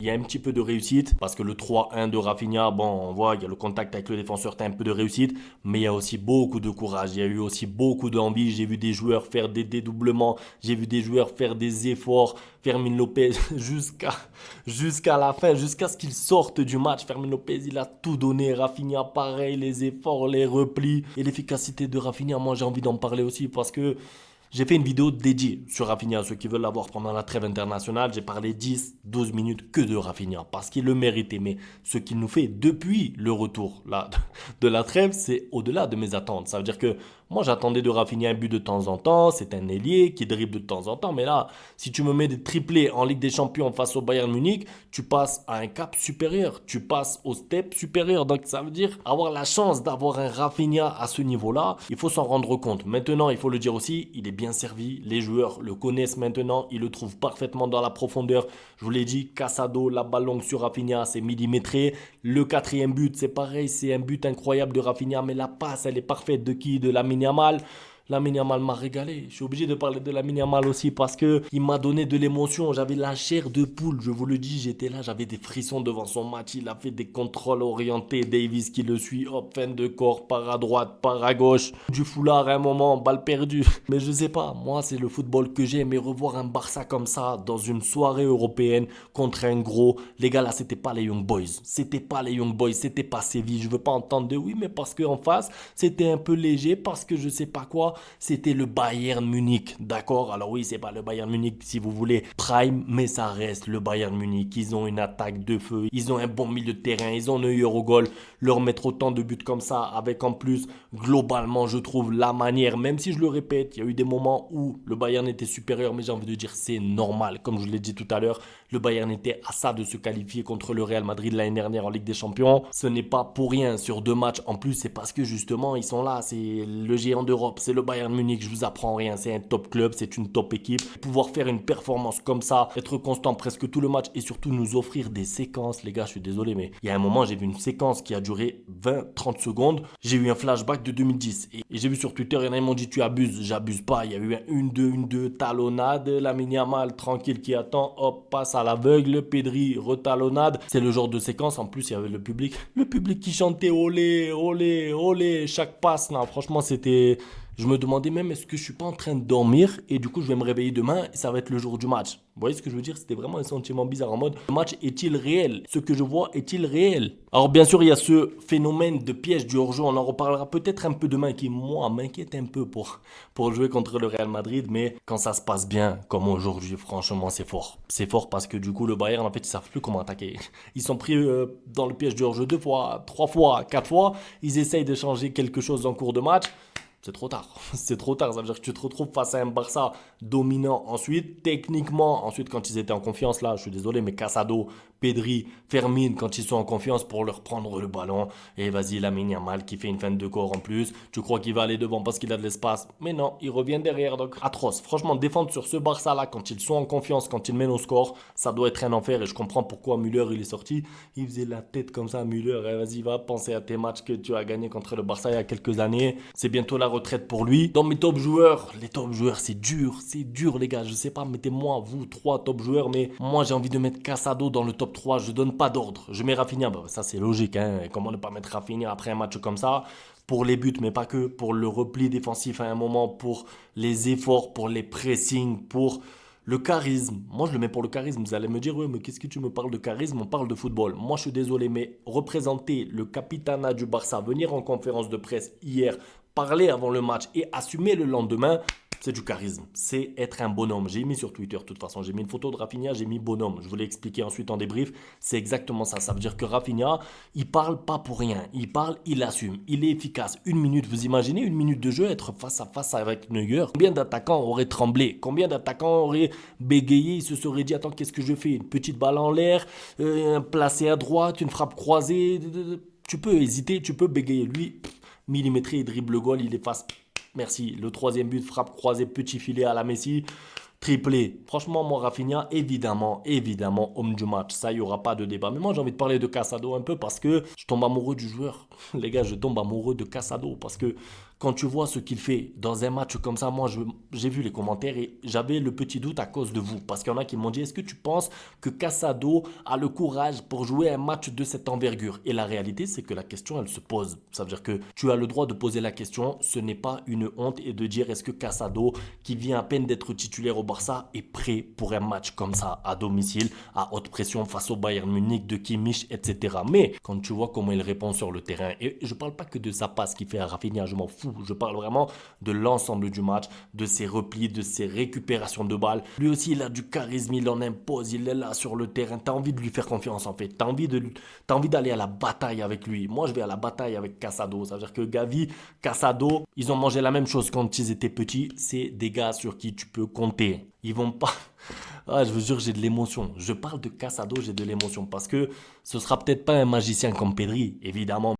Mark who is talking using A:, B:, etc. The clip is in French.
A: Il y a un petit peu de réussite parce que le 3-1 de Rafinha, bon, on voit, il y a le contact avec le défenseur, tu as un peu de réussite, mais il y a aussi beaucoup de courage, il y a eu aussi beaucoup d'envie. J'ai vu des joueurs faire des dédoublements, j'ai vu des joueurs faire des efforts. Fermin Lopez jusqu'à la fin, jusqu'à ce qu'il sorte du match. Fermin Lopez, il a tout donné. Rafinha, pareil, les efforts, les replis et l'efficacité de Rafinha. Moi, j'ai envie d'en parler aussi parce que j'ai fait une vidéo dédiée sur Rafinha, ceux qui veulent la voir pendant la trêve internationale. J'ai parlé 10, 12 minutes que de Rafinha parce qu'il le méritait. Mais ce qu'il nous fait depuis le retour là, de la trêve, c'est au-delà de mes attentes. Ça veut dire que moi, j'attendais de Rafinha un but de temps en temps. C'est un ailier qui dribble de temps en temps. Mais là, si tu me mets des triplés en Ligue des Champions face au Bayern Munich, tu passes à un cap supérieur. Tu passes au step supérieur. Donc, ça veut dire avoir la chance d'avoir un Rafinha à ce niveau-là. Il faut s'en rendre compte. Maintenant, il faut le dire aussi, il est bien servi. Les joueurs le connaissent maintenant. Ils le trouvent parfaitement dans la profondeur. Je vous l'ai dit, Casado, la balle longue sur Rafinha, c'est millimétré. Le quatrième but, c'est pareil. C'est un but incroyable de Rafinha. Mais la passe, elle est parfaite de qui? De Lamine Yamal. Lamine Yamal m'a régalé. Je suis obligé de parler de Lamine Yamal aussi parce que il m'a donné de l'émotion. J'avais la chair de poule. Je vous le dis, j'étais là, j'avais des frissons devant son match. Il a fait des contrôles orientés. Davis qui le suit, hop, fin de corps, par à droite, par à gauche. Du foulard à un moment, balle perdue. Mais je sais pas, moi c'est le football que j'aime. Et revoir un Barça comme ça dans une soirée européenne contre un gros. Les gars là, c'était pas les Young Boys. C'était pas les Young Boys, c'était pas Séville. Je veux pas entendre de oui, mais parce qu'en face, c'était un peu léger, parce que je sais pas quoi. C'était le Bayern Munich, d'accord? Alors oui, c'est pas le Bayern Munich si vous voulez prime, mais ça reste le Bayern Munich. Ils ont une attaque de feu, ils ont un bon milieu de terrain, ils ont Neuer au goal. Leur mettre autant de buts comme ça, avec en plus, globalement, je trouve la manière, même si je le répète, il y a eu des moments où le Bayern était supérieur, mais j'ai envie de dire c'est normal. Comme je l'ai dit tout à l'heure, le Bayern était à ça de se qualifier contre le Real Madrid l'année dernière en Ligue des Champions. Ce n'est pas pour rien sur 2 matchs. En plus, c'est parce que justement, ils sont là. C'est le géant d'Europe, c'est le Bayern Munich. Je vous apprends rien. C'est un top club, c'est une top équipe. Pouvoir faire une performance comme ça, être constant presque tout le match et surtout nous offrir des séquences. Les gars, je suis désolé, mais il y a un moment, j'ai vu une séquence qui a duré 20-30 secondes. J'ai eu un flashback de 2010. Et j'ai vu sur Twitter, il y en a qui m'ont dit tu abuses. J'abuse pas. Il y a eu un 1-2, 1-2, talonnade. Lamine Yamal, tranquille, qui attend. Hop, passe à l'aveugle. Pedri, retalonnade. C'est le genre de séquence. En plus, il y avait le public. Le public qui chantait olé, olé, olé. Chaque passe, là, franchement, c'était. Je me demandais même est-ce que je suis pas en train de dormir et du coup je vais me réveiller demain et ça va être le jour du match. Vous voyez ce que je veux dire? C'était vraiment un sentiment bizarre en mode le match est-il réel? Ce que je vois est-il réel? Alors bien sûr il y a ce phénomène de piège du hors-jeu, on en reparlera peut-être un peu demain qui moi m'inquiète un peu pour jouer contre le Real Madrid, mais quand ça se passe bien comme aujourd'hui franchement c'est fort. C'est fort parce que du coup le Bayern en fait ils savent plus comment attaquer. Ils sont pris dans le piège du hors-jeu 2 fois, 3 fois, 4 fois, ils essayent de changer quelque chose en cours de match. C'est trop tard. C'est trop tard. Ça veut dire que tu te retrouves face à un Barça dominant ensuite, techniquement. Ensuite, quand ils étaient en confiance, là, je suis désolé, mais Casado, Pedri, Fermin, quand ils sont en confiance pour leur prendre le ballon. Et vas-y, Lamine Yamal qui fait une fin de corps en plus. Tu crois qu'il va aller devant parce qu'il a de l'espace. Mais non, il revient derrière. Donc, atroce. Franchement, défendre sur ce Barça-là, quand ils sont en confiance, quand ils mènent au score, ça doit être un enfer. Et je comprends pourquoi Müller, il est sorti. Il faisait la tête comme ça, Müller. Eh, vas-y, va penser à tes matchs que tu as gagnés contre le Barça il y a quelques années. C'est bientôt la retraite pour lui. Dans mes top joueurs, les top joueurs, c'est dur les gars. Je sais pas, mettez-moi vous 3 top joueurs, mais moi j'ai envie de mettre Casado dans le top 3. Je donne pas d'ordre. Je mets Rafinha, bah, ça c'est logique. Hein. Comment ne pas mettre Rafinha après un match comme ça? Pour les buts, mais pas que, pour le repli défensif à un moment, pour les efforts, pour les pressings, pour le charisme. Moi, je le mets pour le charisme. Vous allez me dire, oui, mais qu'est-ce que tu me parles de charisme? On parle de football. Moi, je suis désolé, mais représenter le capitanat du Barça, venir en conférence de presse hier, parler avant le match et assumer le lendemain, c'est du charisme. C'est être un bonhomme. J'ai mis sur Twitter, de toute façon. J'ai mis une photo de Rafinha, j'ai mis bonhomme. Je vous l'ai expliqué ensuite en débrief. C'est exactement ça. Ça veut dire que Rafinha, il parle pas pour rien. Il parle, il assume. Il est efficace. 1 minute, vous imaginez 1 minute de jeu, être face à face avec Neuer. Combien d'attaquants auraient tremblé? Combien d'attaquants auraient bégayé? Ils se seraient dit, attends, qu'est-ce que je fais? Une petite balle en l'air, placée à droite, une frappe croisée. Tu peux hésiter, tu peux bégayer. Lui, millimétré, il dribble le goal, il efface. Merci. Le troisième but, frappe croisée, petit filet à la Messi. Triplé. Franchement, moi, Rafinha, évidemment, homme du match. Ça, il n'y aura pas de débat. Mais moi, j'ai envie de parler de Casado un peu parce que je tombe amoureux du joueur. Les gars, je tombe amoureux de Casado parce que quand tu vois ce qu'il fait dans un match comme ça, moi j'ai vu les commentaires et j'avais le petit doute à cause de vous. Parce qu'il y en a qui m'ont dit, est-ce que tu penses que Casado a le courage pour jouer un match de cette envergure? Et la réalité, c'est que la question, elle se pose. Ça veut dire que tu as le droit de poser la question, ce n'est pas une honte et de dire est-ce que Casado, qui vient à peine d'être titulaire au Barça, est prêt pour un match comme ça à domicile, à haute pression face au Bayern Munich de Kimmich, etc. Mais quand tu vois comment il répond sur le terrain, et je parle pas que de sa passe qu'il fait à Rafinha, je m'en fous, je parle vraiment de l'ensemble du match, de ses replis, de ses récupérations de balles. Lui aussi, il a du charisme, il en impose, il est là sur le terrain, t'as envie de lui faire confiance en fait, t'as envie d'aller à la bataille avec lui. Moi, je vais à la bataille avec Casado, ça veut dire que Gavi, Casado, ils ont mangé la même chose quand ils étaient petits, c'est des gars sur qui tu peux compter. Ils vont pas. Ah, je vous jure, j'ai de l'émotion. Je parle de Casado, j'ai de l'émotion parce que ce sera peut-être pas un magicien comme Pedri, évidemment.